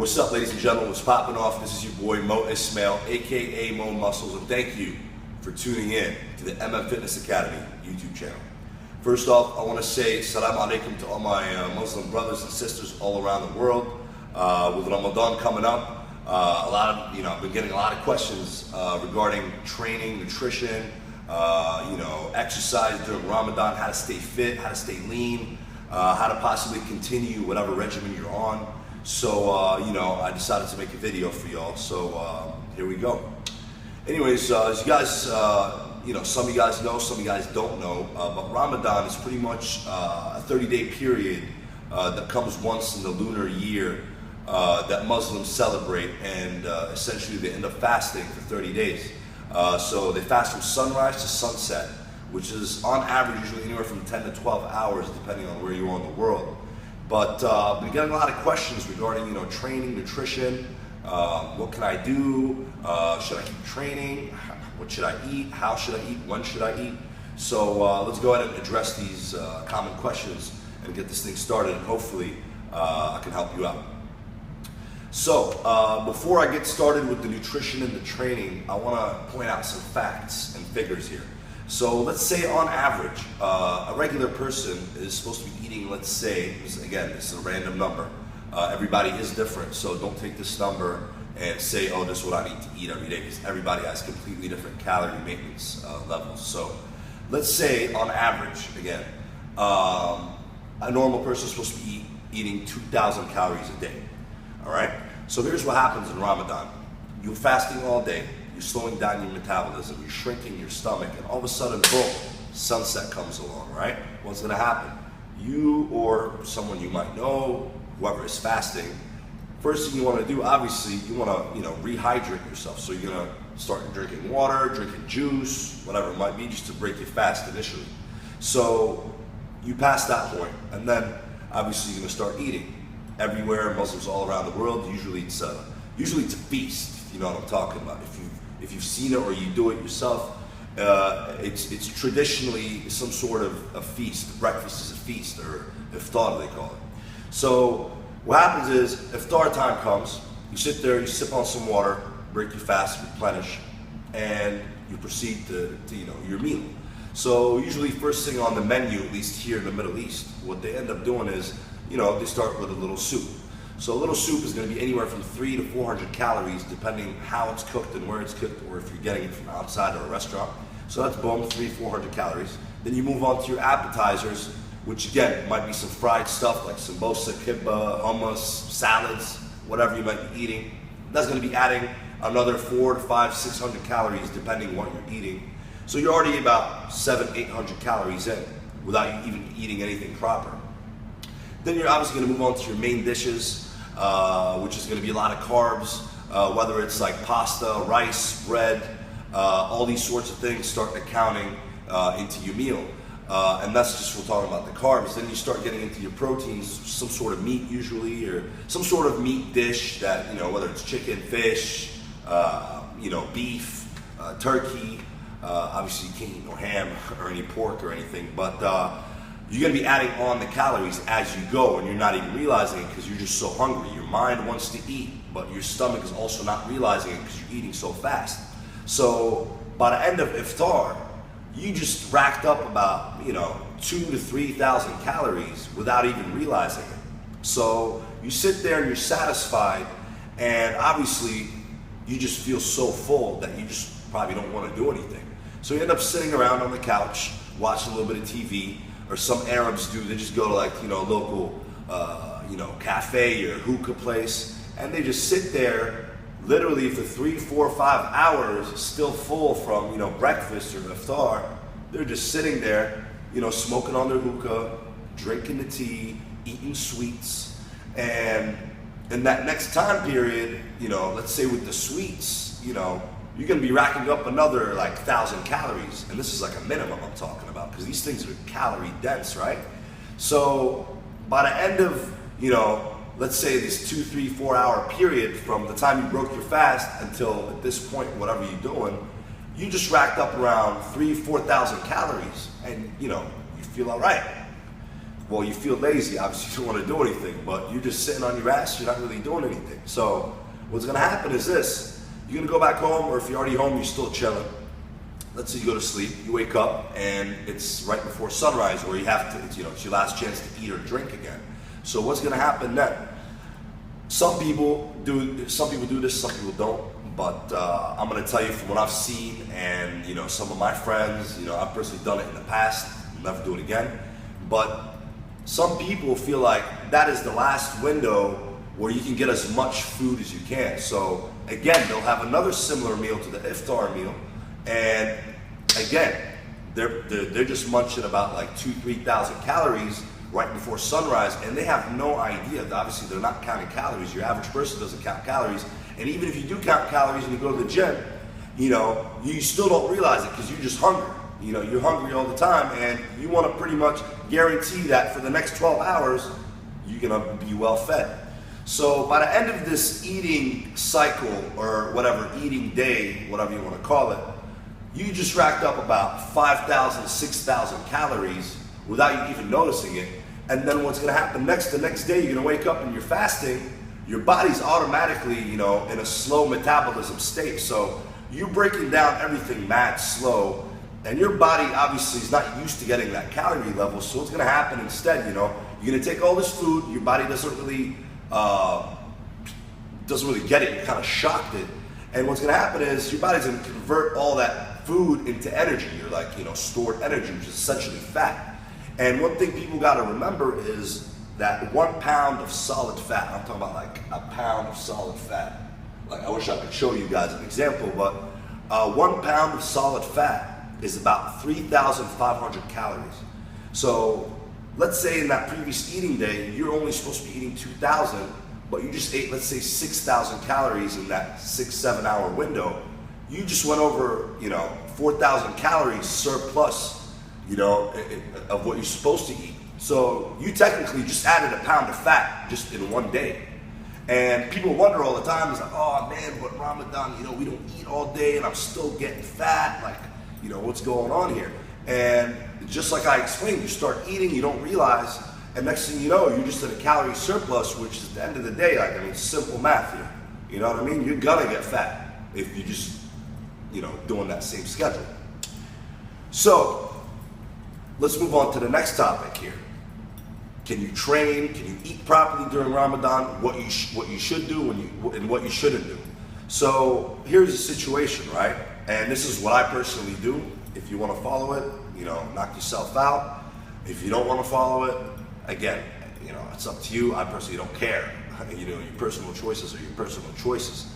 What's up, ladies and gentlemen? What's popping off? This is your boy Mo Ismail, aka Mo Muscles, and thank you for tuning in to the MM Fitness Academy YouTube channel. First off, I want to say Salam Alaikum to all my Muslim brothers and sisters all around the world. With Ramadan coming up, I've been getting a lot of questions regarding training, nutrition, exercise during Ramadan, how to stay fit, how to stay lean, how to possibly continue whatever regimen you're on. So, I decided to make a video for y'all. So, here we go. Anyways, as you guys, some of you guys know, some of you guys don't know, but Ramadan is pretty much a 30-day period that comes once in the lunar year that Muslims celebrate, and essentially they end up fasting for 30 days. So they fast from sunrise to sunset, which is on average usually anywhere from 10 to 12 hours, depending on where you are in the world. But I've been getting a lot of questions regarding, training, nutrition. What can I do? Should I keep training? What should I eat? How should I eat? When should I eat? So let's go ahead and address these common questions and get this thing started, and hopefully I can help you out. So before I get started with the nutrition and the training, I want to point out some facts and figures here. So let's say on average, a regular person is supposed to be eating, let's say, again, this is a random number. Everybody is different, so don't take this number and say, oh, this is what I need to eat every day, because everybody has completely different calorie maintenance levels. So let's say on average, again, a normal person is supposed to be eating 2,000 calories a day. All right? So here's what happens in Ramadan. You're fasting all day. You're slowing down your metabolism, you're shrinking your stomach, and all of a sudden, boom, sunset comes along, right? What's gonna happen? You or someone you might know, whoever is fasting, first thing you wanna do, obviously, you wanna, rehydrate yourself. So you're gonna start drinking water, drinking juice, whatever it might be, just to break your fast initially. So you pass that point, and then obviously you're gonna start eating. Everywhere, Muslims all around the world, usually it's a feast. You know what I'm talking about. If you've seen it or you do it yourself, it's traditionally some sort of a feast. Breakfast is a feast, or iftar they call it. So what happens is, iftar time comes, you sit there, you sip on some water, break your fast, replenish, and you proceed to your meal. So usually first thing on the menu, at least here in the Middle East, what they end up doing is, they start with a little soup. So a little soup is going to be anywhere from 300 to 400 calories, depending how it's cooked and where it's cooked, or if you're getting it from outside or a restaurant. So that's boom, 300-400 calories. Then you move on to your appetizers, which again might be some fried stuff like sambosa, kibbeh, hummus, salads, whatever you might be eating. That's going to be adding another 400 to 500, 600 calories, depending what you're eating. So you're already about 700-800 calories in without you even eating anything proper. Then you're obviously going to move on to your main dishes, which is going to be a lot of carbs, whether it's like pasta, rice, bread, all these sorts of things start accounting into your meal. And that's just, we're talking about the carbs. Then you start getting into your proteins, some sort of meat usually, or some sort of meat dish that, whether it's chicken, fish, beef, turkey. Obviously you can't eat no ham or any pork or anything, but you're going to be adding on the calories as you go, and you're not even realizing it because you're just so hungry. Your mind wants to eat, but your stomach is also not realizing it because you're eating so fast. So by the end of iftar, you just racked up about 2,000 to 3,000 calories without even realizing it. So you sit there and you're satisfied, and obviously you just feel so full that you just probably don't want to do anything. So you end up sitting around on the couch, watching a little bit of TV. Or some Arabs do, they just go to local, cafe or hookah place, and they just sit there literally for 3, 4, 5 hours, still full from, breakfast or iftar. They're just sitting there, smoking on their hookah, drinking the tea, eating sweets, and in that next time period, let's say with the sweets, you're going to be racking up another 1,000 calories, and this is like a minimum I'm talking about, because these things are calorie dense, right? So by the end of, let's say this 2, 3, 4 hour period from the time you broke your fast until at this point, whatever you're doing, you just racked up around 3,000 to 4,000 calories, and you feel all right. well, you feel lazy. Obviously, you don't want to do anything, but you're just sitting on your ass. You're not really doing anything. So what's going to happen is this. You're going to go back home, or if you're already home, you're still chilling. Let's say you go to sleep, you wake up, and it's right before sunrise, where you have to, it's your last chance to eat or drink again. So what's going to happen then? Some people do this, some people don't. But I'm going to tell you from what I've seen, and some of my friends, I've personally done it in the past. I'll never do it again. But some people feel like that is the last window where you can get as much food as you can. So again, they'll have another similar meal to the iftar meal, and again, they're just munching about like 2,000-3,000 calories right before sunrise, and they have no idea. Obviously, they're not counting calories. Your average person doesn't count calories, and even if you do count calories and you go to the gym, you still don't realize it because you're just hungry. You're hungry all the time, and you want to pretty much guarantee that for the next 12 hours, you're gonna be well fed. So by the end of this eating cycle, or whatever, eating day, whatever you want to call it, you just racked up about 5,000 to 6,000 calories without you even noticing it. And then what's going to happen the next day, you're going to wake up and you're fasting. Your body's automatically, in a slow metabolism state. So you're breaking down everything mad slow, and your body obviously is not used to getting that calorie level. So what's going to happen instead, you're going to take all this food, your body doesn't really get it, you kind of shocked it. And what's going to happen is your body's going to convert all that food into energy, or like, stored energy, which is essentially fat. And one thing people got to remember is that 1 pound of solid fat, I'm talking about like a pound of solid fat. Like, I wish I could show you guys an example, but 1 pound of solid fat is about 3,500 calories. So let's say in that previous eating day, you're only supposed to be eating 2,000, but you just ate, let's say, 6,000 calories in that 6-7 hour window. You just went over, 4,000 calories surplus, of what you're supposed to eat. So you technically just added a pound of fat just in one day. And people wonder all the time, it's like, oh man, but Ramadan, we don't eat all day and I'm still getting fat. Like, what's going on here? And just like I explained, you start eating, you don't realize, and next thing you know, you're just at a calorie surplus, which is at the end of the day, simple math here. You know what I mean? You're gonna get fat if you just, doing that same schedule. So let's move on to the next topic here. Can you train? Can you eat properly during Ramadan? What you should do and what you shouldn't do. So here's the situation, right? And this is what I personally do. If you want to follow it, knock yourself out. If you don't want to follow it, again, it's up to you. I personally don't care. Your personal choices are your personal choices.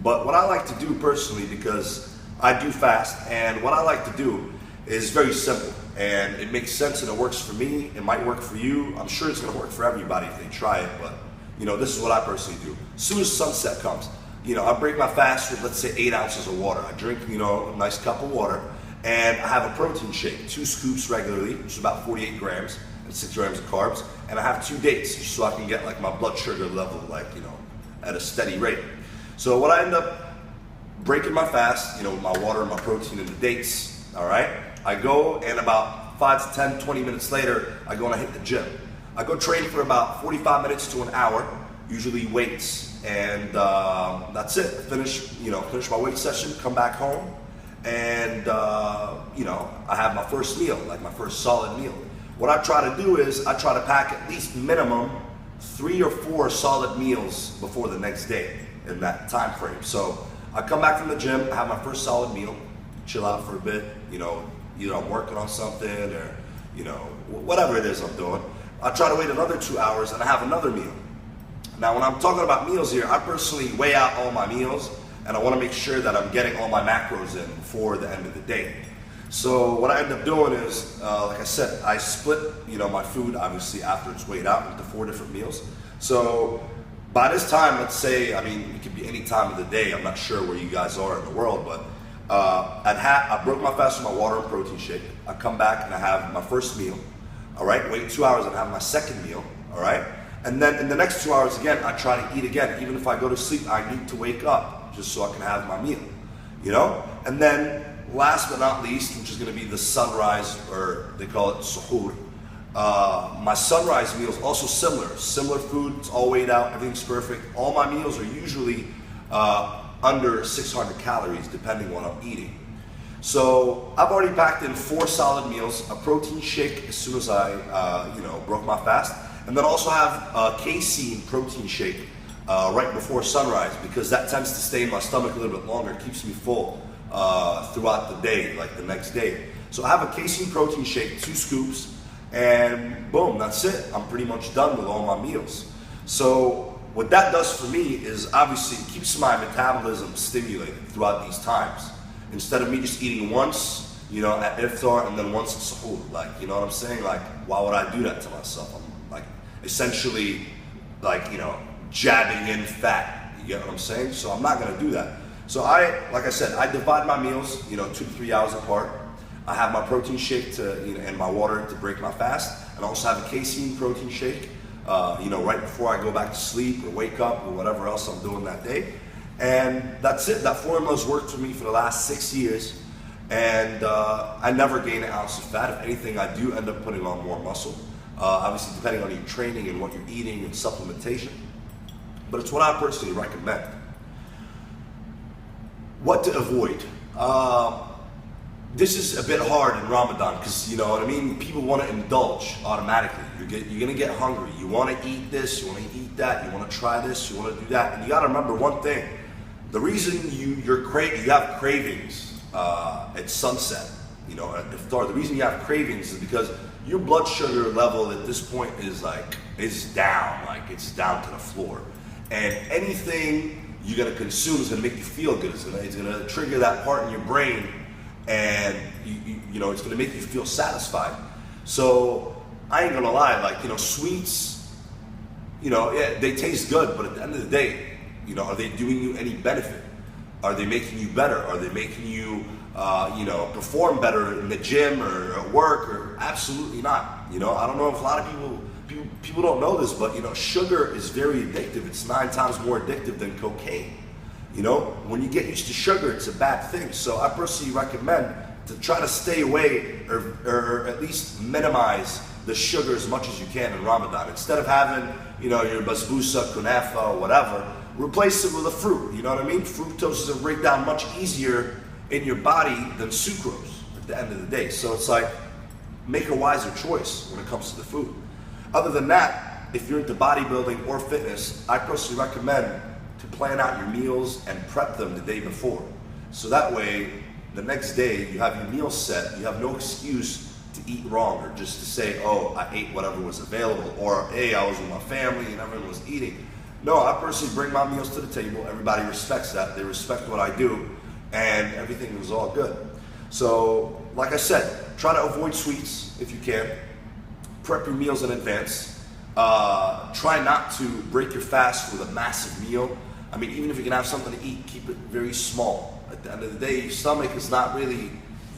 But what I like to do personally, because I do fast, and what I like to do is very simple, and it makes sense and it works for me. It might work for you. I'm sure it's going to work for everybody if they try it, but this is what I personally do. As soon as sunset comes, I break my fast with, let's say, 8 ounces of water. I drink, a nice cup of water, and I have a protein shake, 2 scoops regularly, which is about 48 grams, and 6 grams of carbs, and I have 2 dates, just so I can get like my blood sugar level, at a steady rate. So what I end up breaking my fast, with my water and my protein and the dates, all right? I go, and about 5 to 10, 20 minutes later, I go and I hit the gym. I go train for about 45 minutes to an hour, usually weights, and that's it. Finish my weight session, come back home, and I have my first meal, like my first solid meal. What I try to do is I try to pack at least minimum 3 or 4 solid meals before the next day in that time frame. So I come back from the gym, I have my first solid meal, chill out for a bit, either I'm working on something or, whatever it is I'm doing. I try to wait another 2 hours and I have another meal. Now, when I'm talking about meals here, I personally weigh out all my meals, and I want to make sure that I'm getting all my macros in before the end of the day. So what I end up doing is, like I said, I split, my food, obviously, after it's weighed out into 4 different meals. So by this time, let's say, it could be any time of the day. I'm not sure where you guys are in the world, but I broke my fast with my water and protein shake. I come back and I have my first meal, all right? Wait 2 hours and I have my second meal, all right? And then in the next 2 hours, again, I try to eat again. Even if I go to sleep, I need to wake up just so I can have my meal, And then last but not least, which is going to be the sunrise, or they call it suhoor, My sunrise meal is also similar food. It's all weighed out, everything's perfect. All my meals are usually under 600 calories, depending on what I'm eating. So I've already packed in 4 solid meals, a protein shake as soon as I broke my fast, and then also have a casein protein shake right before sunrise, because that tends to stay in my stomach a little bit longer. It keeps me full throughout the day, like the next day. So I have a casein protein shake, 2 scoops, and boom, that's it. I'm pretty much done with all my meals. So what that does for me is obviously it keeps my metabolism stimulated throughout these times. Instead of me just eating once, at iftar and then once at suhoor, like, you know what I'm saying? Like, why would I do that to myself? I'm like essentially jabbing in fat. You get what I'm saying? So I'm not gonna do that. So like I said, I divide my meals, 2 to 3 hours apart. I have my protein shake and my water to break my fast, and I also have a casein protein shake, right before I go back to sleep or wake up or whatever else I'm doing that day. And that's it. That formula's worked for me for the last 6 years, and I never gain an ounce of fat. If anything, I do end up putting on more muscle, obviously depending on your training and what you're eating and supplementation. But it's what I personally recommend. What to avoid? This is a bit hard in Ramadan because, you know what I mean, people want to indulge automatically. You're going to get hungry. You want to eat this, you want to eat that, you want to try this, you want to do that. And you got to remember one thing. The reason you have cravings at sunset, at iftar, the reason you have cravings is because your blood sugar level at this point is down, it's down to the floor. And anything you're going to consume is going to make you feel good. It's going to trigger that part in your brain, and it's going to make you feel satisfied. So I ain't gonna lie, sweets, they taste good, but at the end of the day, are they doing you any benefit? Are they making you better? Are they making you perform better in the gym or at work? Or absolutely not. I don't know if a lot of people don't know this, but sugar is very addictive. It's 9 times more addictive than cocaine. When you get used to sugar, it's a bad thing. So I personally recommend to try to stay away or at least minimize the sugar as much as you can in Ramadan. Instead of having, your basbousa, kunafa, or whatever, replace it with a fruit. You know what I mean? Fructose is a breakdown much easier in your body than sucrose at the end of the day. So it's like, make a wiser choice when it comes to the food. Other than that, if you're into bodybuilding or fitness, I personally recommend to plan out your meals and prep them the day before. So that way, the next day you have your meals set, you have no excuse to eat wrong or just to say, oh, I ate whatever was available, or hey, I was with my family and everyone was eating. No, I personally bring my meals to the table. Everybody respects that. They respect what I do, and everything was all good. So, like I said, try to avoid sweets if you can. Prep your meals in advance. Try not to break your fast with a massive meal. I mean, even if you can have something to eat, keep it very small. At the end of the day, your stomach is not really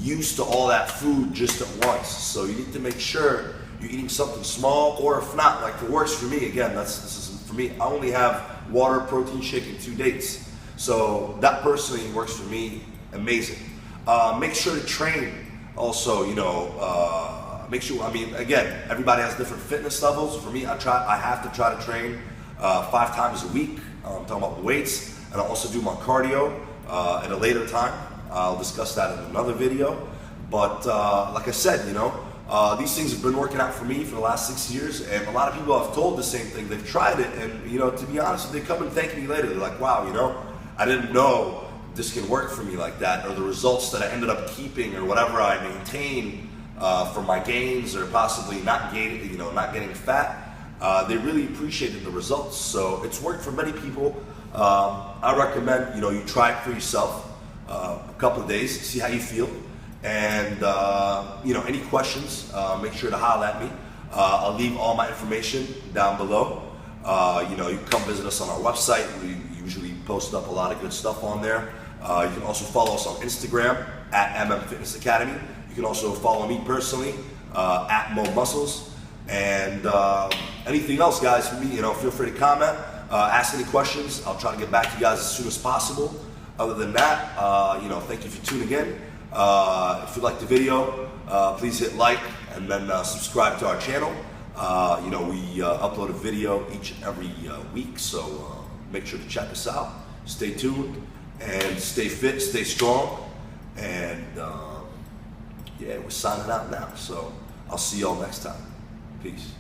used to all that food just at once. So you need to make sure you're eating something small, or if not, like it works for me, again, this is for me, I only have water, protein shake, and 2 dates. So that personally works for me amazing. Make sure to train also, make sure, again, everybody has different fitness levels. For me, I have to try to train 5 times a week. I'm talking about the weights, and I also do my cardio at a later time. I'll discuss that in another video. But like I said, these things have been working out for me for the last 6 years, and a lot of people have told the same thing. They've tried it, and to be honest, they come and thank me later. They're like, wow, I didn't know this can work for me like that, or the results that I ended up keeping, or whatever I maintain for my gains, or possibly not getting fat. They really appreciated the results. So it's worked for many people. I recommend you try it for yourself a couple of days, see how you feel, and any questions, make sure to holler at me. I'll leave all my information down below. You can come visit us on our website. We usually post up a lot of good stuff on there. You can also follow us on Instagram at MM Fitness Academy. You can also follow me personally at Mo Muscles. And anything else, guys, for me, feel free to comment, ask any questions. I'll try to get back to you guys as soon as possible. Other than that, thank you for tuning in. If you like the video, please hit like and then subscribe to our channel. We upload a video each and every week, so make sure to check us out. Stay tuned and stay fit, stay strong, and yeah, we're signing out now. So I'll see y'all next time. Peace.